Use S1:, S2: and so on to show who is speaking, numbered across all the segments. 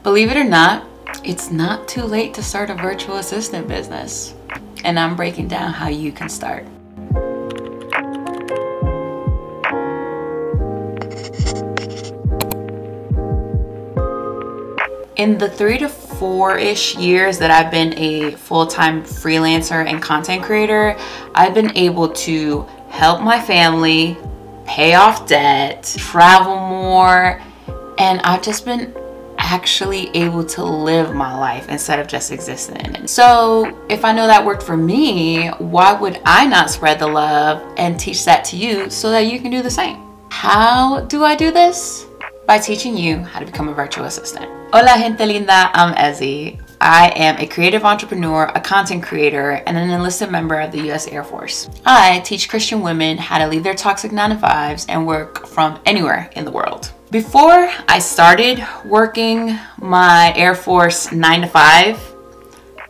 S1: Believe it or not, it's not too late to start a virtual assistant business. And I'm breaking down how you can start. In the 3 to 4-ish years that I've been a full-time freelancer and content creator, I've been able to help my family, pay off debt, travel more, and I've just been actually able to live my life instead of just existing in it. So if I know that worked for me, why would I not spread the love and teach that to you so that you can do the same? How do I do this? By teaching you how to become a virtual assistant. Hola gente linda, I'm Ezzy. I am a creative entrepreneur, a content creator, and an enlisted member of the US Air Force. I teach Christian women how to leave their toxic 9-to-5s and work from anywhere in the world. Before I started working my Air Force 9-to-5,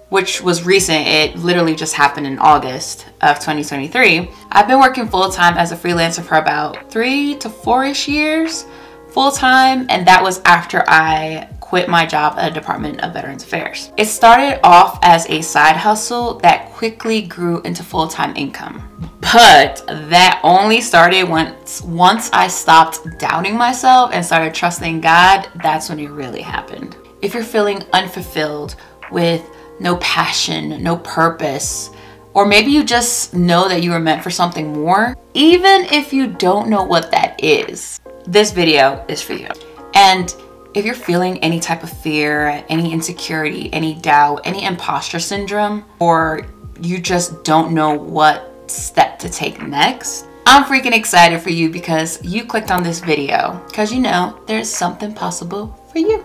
S1: which was recent, it literally just happened in August of 2023, I've been working full-time as a freelancer for about 3 to 4-ish years. Full-time, and that was after I quit my job at the Department of Veterans Affairs. It started off as a side hustle that quickly grew into full-time income. But that only started once I stopped doubting myself and started trusting God. That's when it really happened. If you're feeling unfulfilled with no passion, no purpose, or maybe you just know that you were meant for something more, even if you don't know what that is, this video is for you. And if you're feeling any type of fear, any insecurity, any doubt, any imposter syndrome, or you just don't know what step to take next, I'm freaking excited for you because you clicked on this video because you know there's something possible for you.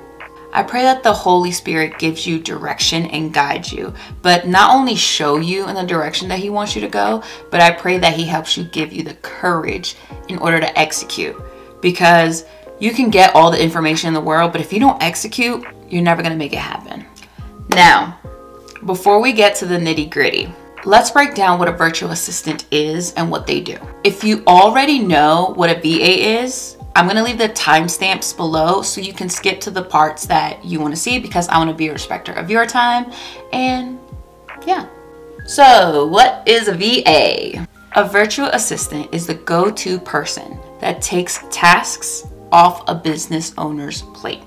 S1: I pray that the Holy Spirit gives you direction and guides you, but not only show you in the direction that He wants you to go, but I pray that He helps you, give you the courage in order to execute. Because you can get all the information in the world, but if you don't execute, you're never gonna make it happen. Now, before we get to the nitty-gritty, let's break down what a virtual assistant is and what they do. If you already know what a VA is, I'm gonna leave the timestamps below so you can skip to the parts that you wanna see because I wanna be a respecter of your time, and yeah. So, what is a VA? A virtual assistant is the go-to person that takes tasks off a business owner's plate.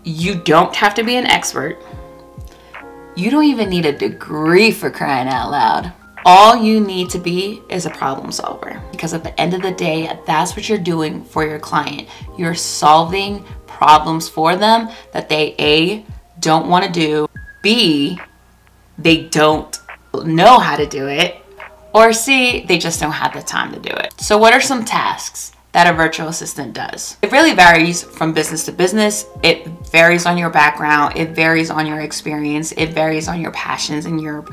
S1: You don't have to be an expert. You don't even need a degree, for crying out loud. All you need to be is a problem solver, because at the end of the day, that's what you're doing for your client. You're solving problems for them that they A, don't want to do, B, they don't know how to do it, or C, they just don't have the time to do it. So what are some tasks that a virtual assistant does? It really varies from business to business. It varies on your background. It varies on your experience. It varies on your passions and your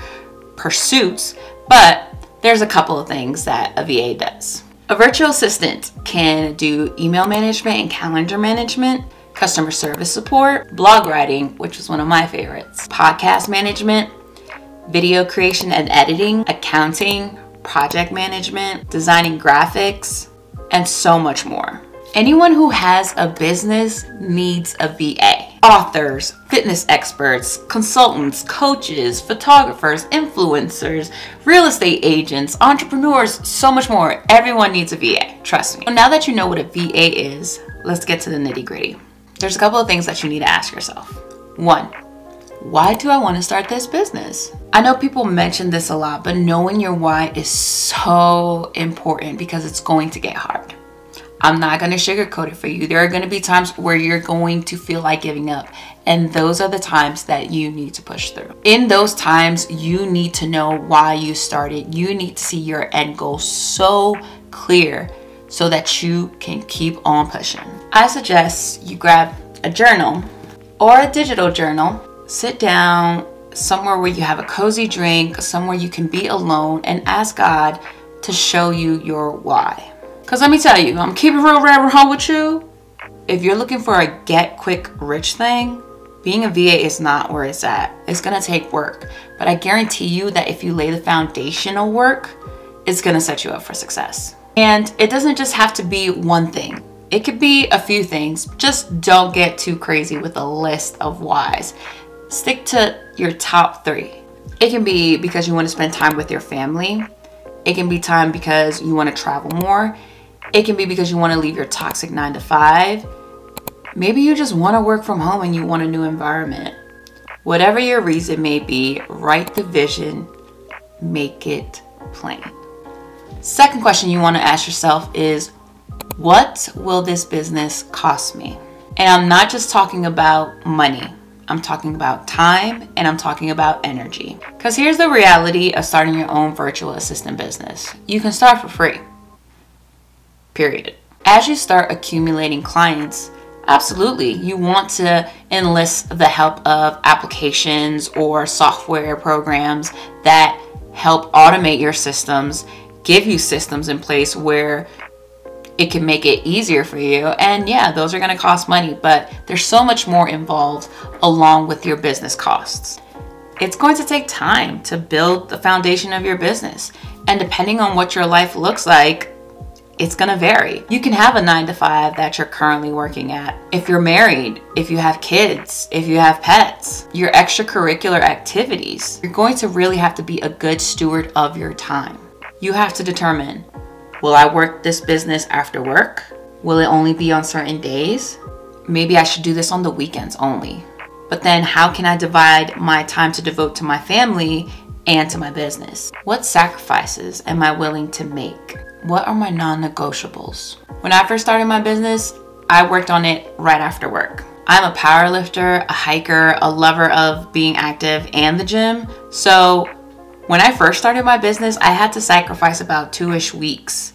S1: pursuits. But there's a couple of things that a VA does. A virtual assistant can do email management and calendar management, customer service support, blog writing, which is one of my favorites, podcast management, video creation and editing, accounting, project management, designing graphics, and so much more. Anyone who has a business needs a VA. Authors, fitness experts, consultants, coaches, photographers, influencers, real estate agents, entrepreneurs, so much more. Everyone needs a VA, trust me. So now that you know what a VA is, let's get to the nitty-gritty. There's a couple of things that you need to ask yourself. 1, why do I want to start this business? I know people mention this a lot, but knowing your why is so important because it's going to get hard. I'm not going to sugarcoat it for you. There are going to be times where you're going to feel like giving up, and those are the times that you need to push through. In those times, you need to know why you started. You need to see your end goal so clear so that you can keep on pushing. I suggest you grab a journal or a digital journal. Sit down somewhere where you have a cozy drink, somewhere you can be alone, and ask God to show you your why. Because let me tell you, I'm keeping real rabbit hole with you. If you're looking for a get quick rich thing, being a VA is not where it's at. It's gonna take work. But I guarantee you that if you lay the foundational work, it's gonna set you up for success. And it doesn't just have to be one thing. It could be a few things. Just don't get too crazy with a list of whys. Stick to your top 3. It can be because you want to spend time with your family. It can be time because you want to travel more. It can be because you want to leave your toxic 9 to 5. Maybe you just want to work from home and you want a new environment. Whatever your reason may be, write the vision, make it plain. Second question you want to ask yourself is, what will this business cost me? And I'm not just talking about money. I'm talking about time, and I'm talking about energy. Because here's the reality of starting your own virtual assistant business. You can start for free. Period. As you start accumulating clients, absolutely, you want to enlist the help of applications or software programs that help automate your systems, give you systems in place where it can make it easier for you. And yeah, those are going to cost money, but there's so much more involved along with your business costs. It's going to take time to build the foundation of your business. And depending on what your life looks like, it's going to vary. You can have a 9 to 5 that you're currently working at. If you're married, if you have kids, if you have pets, your extracurricular activities, you're going to really have to be a good steward of your time. You have to determine, will I work this business after work? Will it only be on certain days? Maybe I should do this on the weekends only. But then how can I divide my time to devote to my family and to my business? What sacrifices am I willing to make? What are my non-negotiables? When I first started my business, I worked on it right after work. I'm a power lifter, a hiker, a lover of being active and the gym. So when I first started my business, I had to sacrifice about 2-ish weeks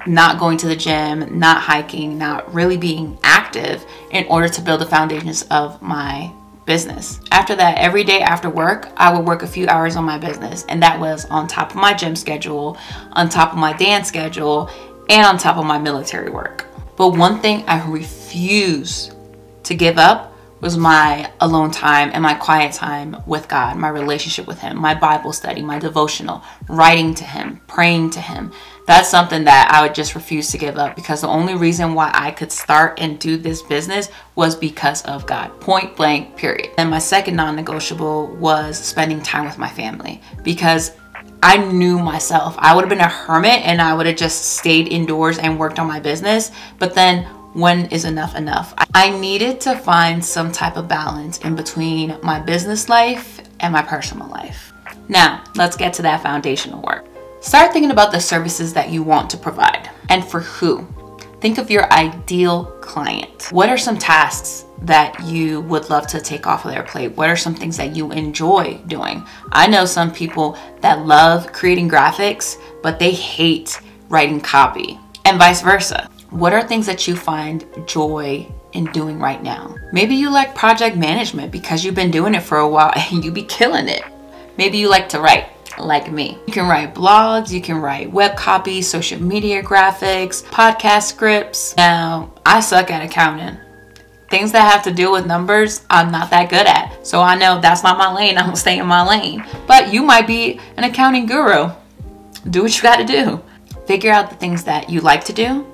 S1: not going to the gym, not hiking, not really being active in order to build the foundations of my business. After that, every day after work, I would work a few hours on my business, and that was on top of my gym schedule, on top of my dance schedule, and on top of my military work. But one thing I refuse to give up was my alone time and my quiet time with God, my relationship with Him, my Bible study, my devotional, writing to Him, praying to Him. That's something that I would just refuse to give up, because the only reason why I could start and do this business was because of God. Point blank, period. And my second non-negotiable was spending time with my family, because I knew myself. I would have been a hermit and I would have just stayed indoors and worked on my business. But then when is enough enough? I needed to find some type of balance in between my business life and my personal life. Now, let's get to that foundational work. Start thinking about the services that you want to provide and for who. Think of your ideal client. What are some tasks that you would love to take off of their plate? What are some things that you enjoy doing? I know some people that love creating graphics, but they hate writing copy, and vice versa. What are things that you find joy in doing right now? Maybe you like project management because you've been doing it for a while and you be killing it. Maybe you like to write, like me. You can write blogs, you can write web copy, social media graphics, podcast scripts. Now, I suck at accounting. Things that have to do with numbers, I'm not that good at. So I know that's not my lane, I'm gonna stay in my lane. But you might be an accounting guru. Do what you gotta do. Figure out the things that you like to do,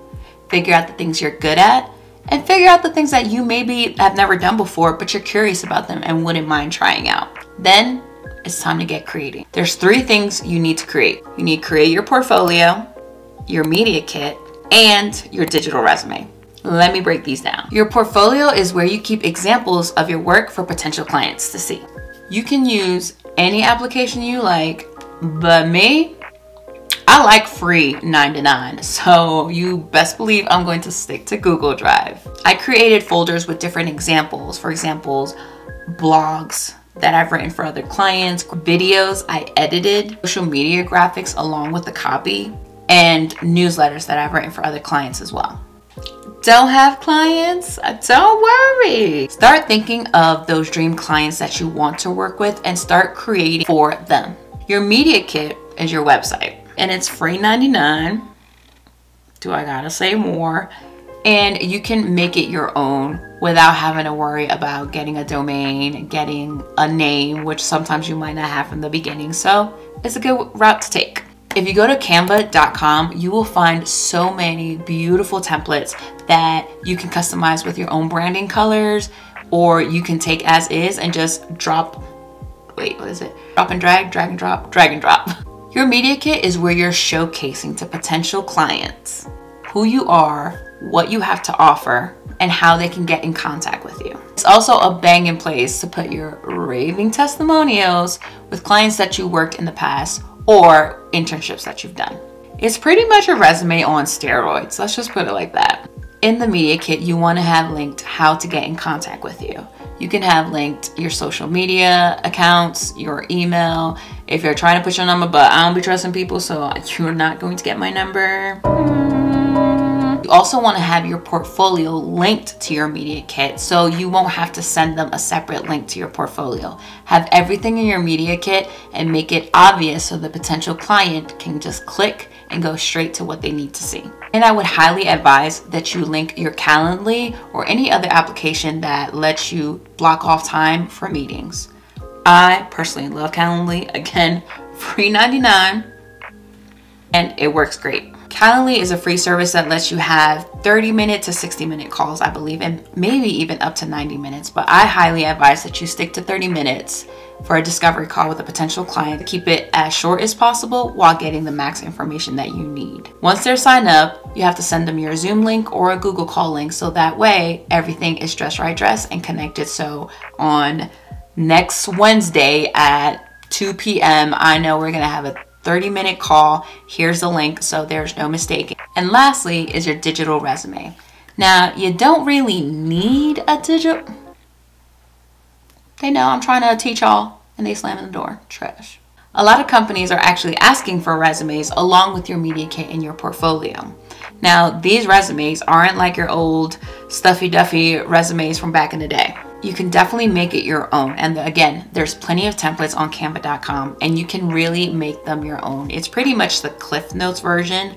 S1: figure out the things you're good at, and figure out the things that you maybe have never done before, but you're curious about them and wouldn't mind trying out. Then it's time to get creating. There's 3 things you need to create. You need to create your portfolio, your media kit, and your digital resume. Let me break these down. Your portfolio is where you keep examples of your work for potential clients to see. You can use any application you like, but me, I like free 9-to-9, so you best believe I'm going to stick to Google Drive. I created folders with different examples. For example, blogs that I've written for other clients, videos I edited, social media graphics along with the copy, and newsletters that I've written for other clients as well. Don't have clients? Don't worry. Start thinking of those dream clients that you want to work with and start creating for them. Your media kit is your website, and it's free 99. Do I gotta say more? And you can make it your own without having to worry about getting a domain, getting a name, which sometimes you might not have from the beginning. So it's a good route to take. If you go to canva.com, you will find so many beautiful templates that you can customize with your own branding colors, or you can take as is and just drop and drag, drag and drop, drag and drop. Your media kit is where you're showcasing to potential clients who you are, what you have to offer, and how they can get in contact with you. It's also a banging place to put your raving testimonials with clients that you worked in the past or internships that you've done. It's pretty much a resume on steroids. Let's just put it like that. In the media kit, you want to have linked how to get in contact with you. You can have linked your social media accounts, your email. If you're trying to put your number, but I don't be trusting people, so you're not going to get my number. You also want to have your portfolio linked to your media kit, so you won't have to send them a separate link to your portfolio. Have everything in your media kit and make it obvious so the potential client can just click and go straight to what they need to see. And I would highly advise that you link your Calendly or any other application that lets you block off time for meetings. I personally love Calendly. Again, free 99, and it works great. Calendly is a free service that lets you have 30-minute to 60-minute calls, I believe, and maybe even up to 90 minutes. But I highly advise that you stick to 30 minutes for a discovery call with a potential client. Keep it as short as possible while getting the max information that you need. Once they're signed up, you have to send them your Zoom link or a Google Call link, so that way everything is dress right dress and connected. So on next Wednesday at 2 p.m., I know we're gonna have a 30-minute call. Here's the link, so there's no mistake. And lastly is your digital resume. Now, you don't really need a digital. They know I'm trying to teach y'all, and they slam in the door. Trash. A lot of companies are actually asking for resumes along with your media kit and your portfolio. Now, these resumes aren't like your old stuffy duffy resumes from back in the day. You can definitely make it your own. And again, there's plenty of templates on canva.com, and you can really make them your own. It's pretty much the Cliff Notes version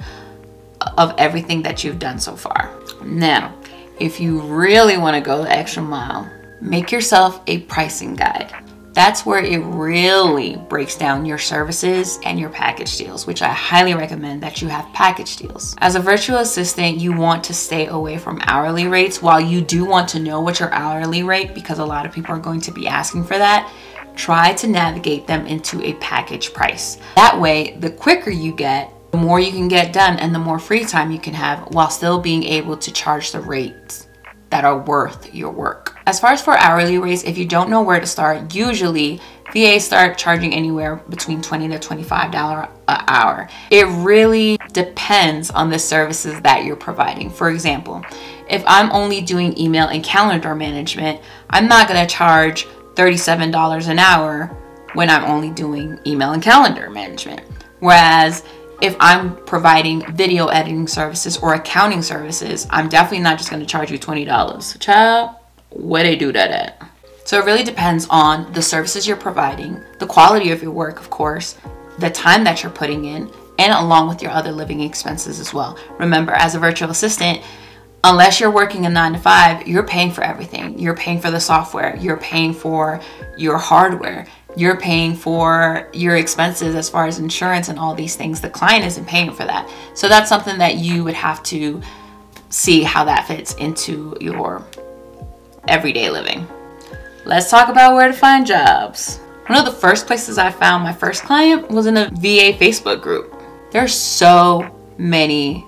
S1: of everything that you've done so far. Now, if you really want to go the extra mile, make yourself a pricing guide. That's where it really breaks down your services and your package deals, which I highly recommend that you have package deals. As a virtual assistant, you want to stay away from hourly rates. While you do want to know what your hourly rate, because a lot of people are going to be asking for that, try to navigate them into a package price. That way, the quicker you get, the more you can get done and the more free time you can have while still being able to charge the rates that are worth your work. As far as for hourly rates, if you don't know where to start, usually VAs start charging anywhere between $20 to $25 an hour. It really depends on the services that you're providing. For example, if I'm only doing email and calendar management, I'm not going to charge $37 an hour when I'm only doing email and calendar management. Whereas if I'm providing video editing services or accounting services, I'm definitely not just going to charge you $20. Child, where they do that at? So it really depends on the services you're providing, the quality of your work, of course, the time that you're putting in, and along with your other living expenses as well. Remember, as a virtual assistant, unless you're working a 9 to 5, you're paying for everything. You're paying for the software, you're paying for your hardware, you're paying for your expenses as far as insurance and all these things. The client isn't paying for that. So that's something that you would have to see how that fits into your everyday living. Let's talk about where to find jobs. One of the first places I found my first client was in a VA Facebook group. There's so many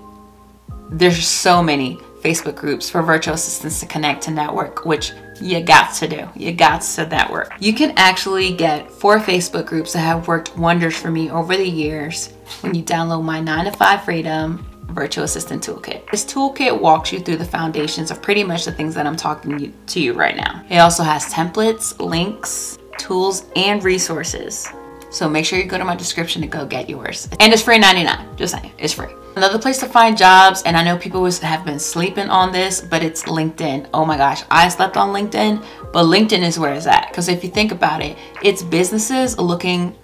S1: Facebook groups for virtual assistants to connect to network, which you got to do. You got to network. You can actually get 4 Facebook groups that have worked wonders for me over the years when you download my 9 to 5 Freedom Virtual Assistant Toolkit. This toolkit walks you through the foundations of pretty much the things that I'm talking to you right now. It also has templates, links, tools, and resources. So make sure you go to my description to go get yours. And it's free 99, just saying, it's free. Another place to find jobs, and I know people have been sleeping on this, but it's LinkedIn. Oh my gosh, I slept on LinkedIn, but LinkedIn is where it's at. Because if you think about it, it's businesses looking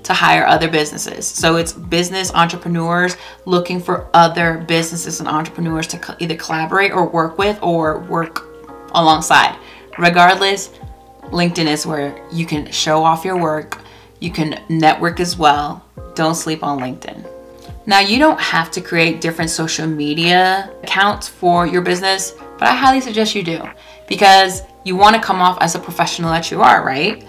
S1: to hire other businesses. So it's business entrepreneurs looking for other businesses and entrepreneurs to either collaborate or work with or work alongside. Regardless, LinkedIn is where you can show off your work. You can network as well. Don't sleep on LinkedIn. Now, you don't have to create different social media accounts for your business, but I highly suggest you do, because you want to come off as a professional that you are, right?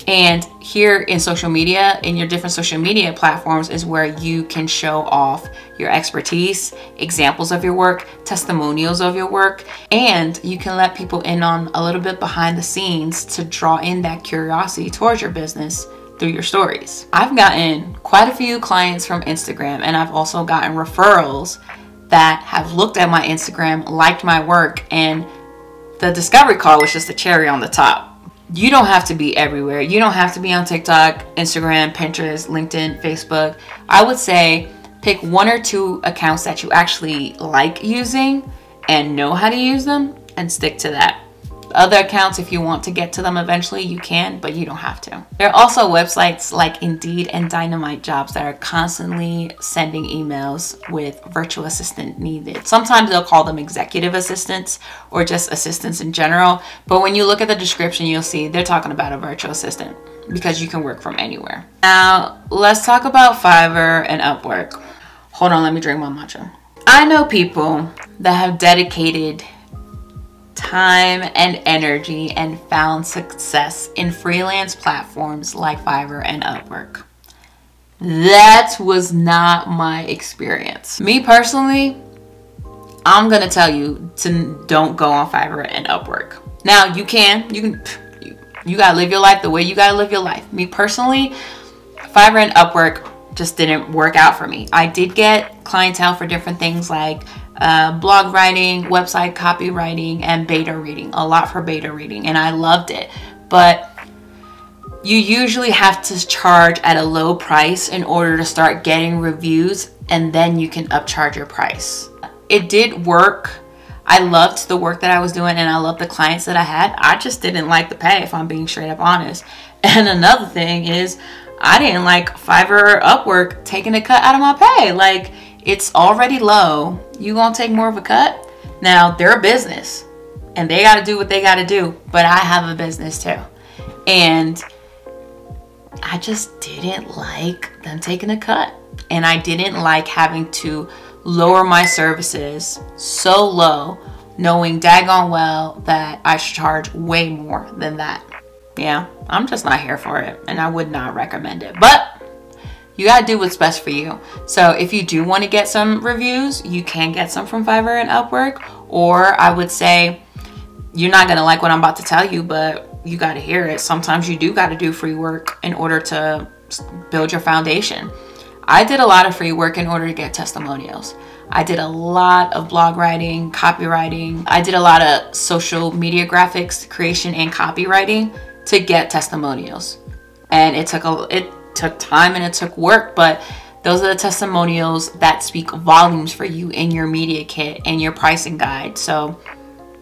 S1: And here in social media, in your different social media platforms, is where you can show off your expertise, examples of your work, testimonials of your work, and you can let people in on a little bit behind the scenes to draw in that curiosity towards your business through your stories. I've gotten quite a few clients from Instagram, and I've also gotten referrals that have looked at my Instagram, liked my work, and the discovery call was just a cherry on the top. You don't have to be everywhere. You don't have to be on TikTok, Instagram, Pinterest, LinkedIn, Facebook. I would say pick 1 or 2 accounts that you actually like using and know how to use them, and stick to that. Other accounts, if you want to get to them eventually, you can, but you don't have to. There are also websites like Indeed and Dynamite Jobs that are constantly sending emails with virtual assistant needed. Sometimes they'll call them executive assistants or just assistants in general, but when you look at the description, you'll see they're talking about a virtual assistant, because you can work from anywhere. Now, let's talk about Fiverr and Upwork. Hold on, let me drink my matcha. I know people that have dedicated time and energy and found success in freelance platforms like Fiverr and Upwork. That was not my experience. Me personally, I'm gonna tell you to don't go on Fiverr and Upwork. Now you gotta live your life the way you gotta live your life. Me personally, Fiverr and Upwork just didn't work out for me. I did get clientele for different things like blog writing, website copywriting, and beta reading. A lot for beta reading, and I loved it. But you usually have to charge at a low price in order to start getting reviews, and then you can upcharge your price. It did work. I loved the work that I was doing, and I loved the clients that I had. I just didn't like the pay, if I'm being straight up honest. And another thing is, I didn't like Fiverr or Upwork taking a cut out of my pay. Like, it's already low. You gonna take more of a cut? Now, they're a business and they gotta do what they gotta do, but I have a business too. And I just didn't like them taking a cut. And I didn't like having to lower my services so low, knowing daggone well that I should charge way more than that. Yeah, I'm just not here for it, and I would not recommend it. But you gotta do what's best for you. So if you do want to get some reviews, you can get some from Fiverr and Upwork. Or I would say, you're not gonna like what I'm about to tell you, but you gotta hear it. Sometimes you do gotta do free work in order to build your foundation. I did a lot of free work in order to get testimonials. I did a lot of blog writing, copywriting. I did a lot of social media graphics creation and copywriting to get testimonials. And it took time and it took work, but those are the testimonials that speak volumes for you in your media kit and your pricing guide. So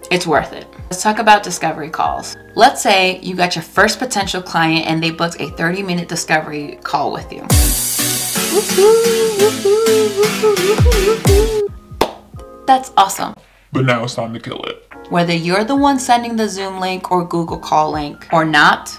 S1: it's worth it. Let's talk about discovery calls. Let's say you got your first potential client and they booked a 30-minute discovery call with you. That's awesome.
S2: But now it's time to kill it.
S1: Whether you're the one sending the Zoom link or Google Call link or not,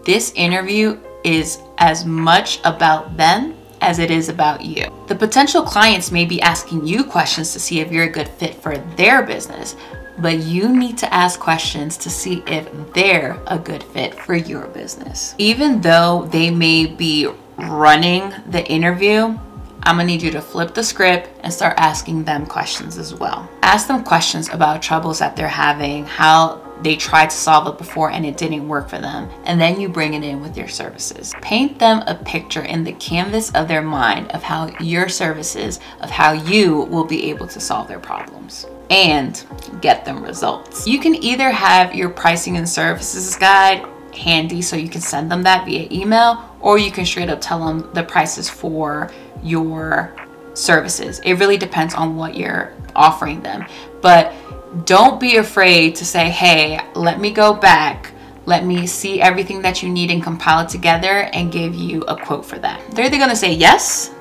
S1: this interview is as much about them as it is about you. The potential clients may be asking you questions to see if you're a good fit for their business, but you need to ask questions to see if they're a good fit for your business. Even though they may be running the interview, I'm gonna need you to flip the script and start asking them questions as well. Ask them questions about troubles that they're having, how they tried to solve it before and it didn't work for them, and then you bring it in with your services. Paint them a picture in the canvas of their mind of how your services, of how you will be able to solve their problems and get them results. You can either have your pricing and services guide handy so you can send them that via email, or you can straight up tell them the prices for your services. It really depends on what you're offering them. But don't be afraid to say, hey, let me go back, let me see everything that you need and compile it together and give you a quote for that. They're either gonna say yes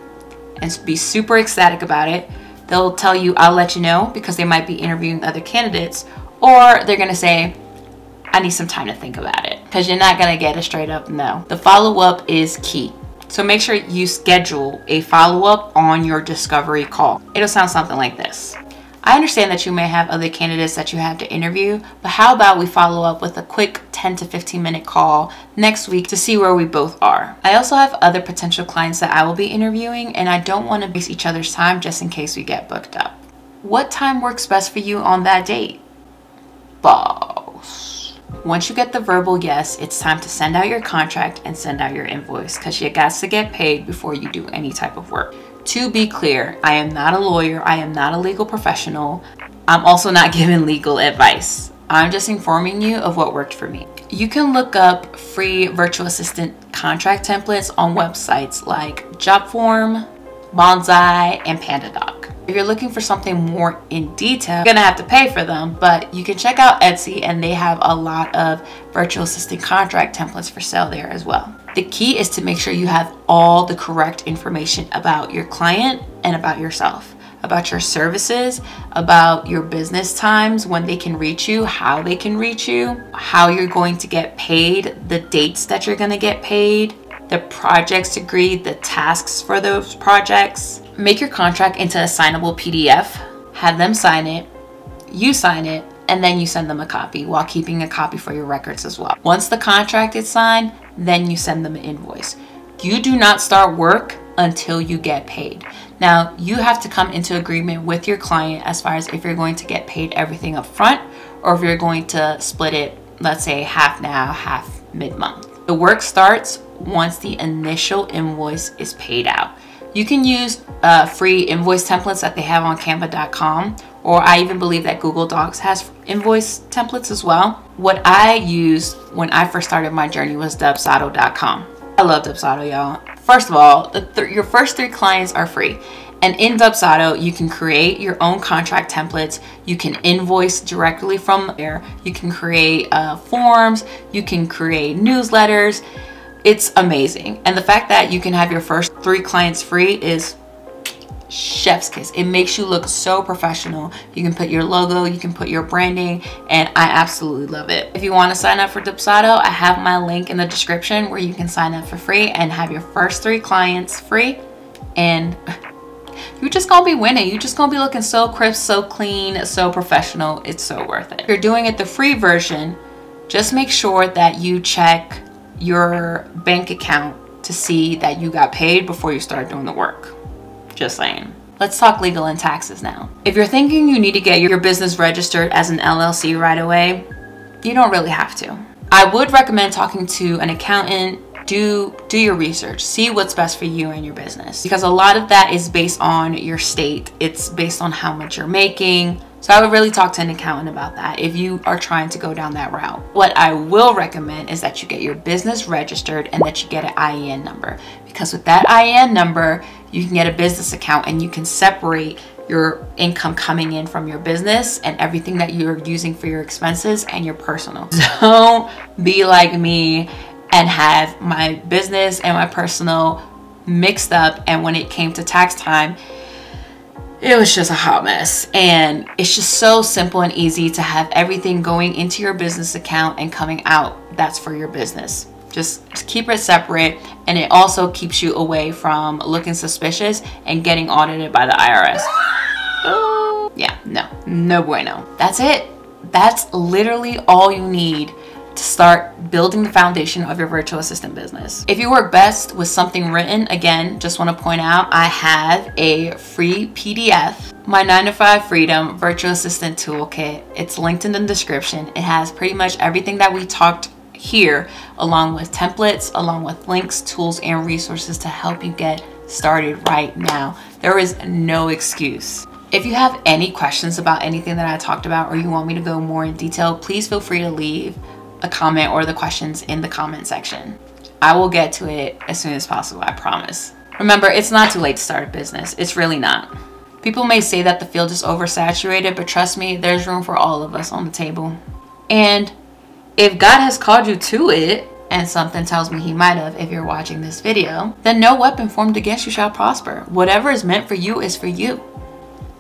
S1: and be super ecstatic about it. They'll tell you, I'll let you know, because they might be interviewing other candidates, or they're gonna say, I need some time to think about it, because you're not gonna get a straight up no. The follow-up is key. So make sure you schedule a follow-up on your discovery call. It'll sound something like this. I understand that you may have other candidates that you have to interview, but how about we follow up with a quick 10 to 15 minute call next week to see where we both are. I also have other potential clients that I will be interviewing, and I don't want to waste each other's time just in case we get booked up. What time works best for you on that date? Boss. Once you get the verbal yes, it's time to send out your contract and send out your invoice, because you got to get paid before you do any type of work. To be clear, I am not a lawyer. I am not a legal professional. I'm also not giving legal advice. I'm just informing you of what worked for me. You can look up free virtual assistant contract templates on websites like Jotform, Bonsai, and PandaDoc. If you're looking for something more in detail, you're gonna have to pay for them, but you can check out Etsy, and they have a lot of virtual assistant contract templates for sale there as well. The key is to make sure you have all the correct information about your client and about yourself, about your services, about your business times, when they can reach you, how they can reach you, how you're going to get paid, the dates that you're going to get paid, the projects agreed, the tasks for those projects. Make your contract into a signable PDF, have them sign it, you sign it, and then you send them a copy while keeping a copy for your records as well. Once the contract is signed, then you send them an invoice. You do not start work until you get paid. Now, you have to come into agreement with your client as far as if you're going to get paid everything up front, or if you're going to split it, let's say half now, half mid-month. The work starts once the initial invoice is paid out. You can use free invoice templates that they have on canva.com, or I even believe that Google Docs has invoice templates as well. What I used when I first started my journey was Dubsado.com. I love Dubsado, y'all. First of all, your first 3 clients are free. And in Dubsado, you can create your own contract templates. You can invoice directly from there. You can create forms. You can create newsletters. It's amazing. And the fact that you can have your first 3 clients free is chef's kiss. It makes you look so professional. You can put your logo, you can put your branding, and I absolutely love it. If you want to sign up for Dubsado, I have my link in the description where you can sign up for free and have your first 3 clients free, and you're just gonna be winning. You're just gonna be looking so crisp, so clean, so professional. It's so worth it. If you're doing it the free version, just make sure that you check your bank account to see that you got paid before you start doing the work. Just saying. Let's talk legal and taxes now. If you're thinking you need to get your business registered as an LLC right away, you don't really have to. I would recommend talking to an accountant. Do your research, see what's best for you and your business, because a lot of that is based on your state. It's based on how much you're making. So I would really talk to an accountant about that if you are trying to go down that route. What I will recommend is that you get your business registered and that you get an IEN number, because with that IEN number, you can get a business account and you can separate your income coming in from your business and everything that you're using for your expenses and your personal. Don't be like me and have my business and my personal mixed up, and when it came to tax time, it was just a hot mess. And it's just so simple and easy to have everything going into your business account and coming out that's for your business. Just keep it separate, and it also keeps you away from looking suspicious and getting audited by the IRS. Oh, yeah, no bueno. That's it. That's literally all you need to start building the foundation of your virtual assistant business. If you work best with something written, again, just want to point out, I have a free PDF, my 9-to-5 Freedom Virtual Assistant Toolkit. It's linked in the description. It has pretty much everything that we talked here, along with templates, along with links, tools, and resources to help you get started right now. There is no excuse. If you have any questions about anything that I talked about, or you want me to go more in detail, please feel free to leave a comment or the questions in the comment section. I will get to it as soon as possible, I promise. Remember, it's not too late to start a business. It's really not. People may say that the field is oversaturated, but trust me, there's room for all of us on the table. And if God has called you to it, and something tells me he might have if you're watching this video, then no weapon formed against you shall prosper. Whatever is meant for you is for you.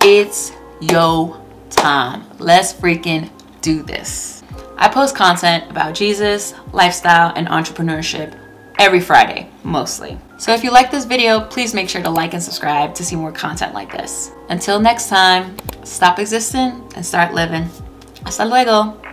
S1: It's your time. Let's freaking do this. I post content about Jesus, lifestyle, and entrepreneurship every Friday. mostly. So if you like this video, please make sure to like and subscribe to see more content like this. Until next time, stop existing and start living. Hasta luego.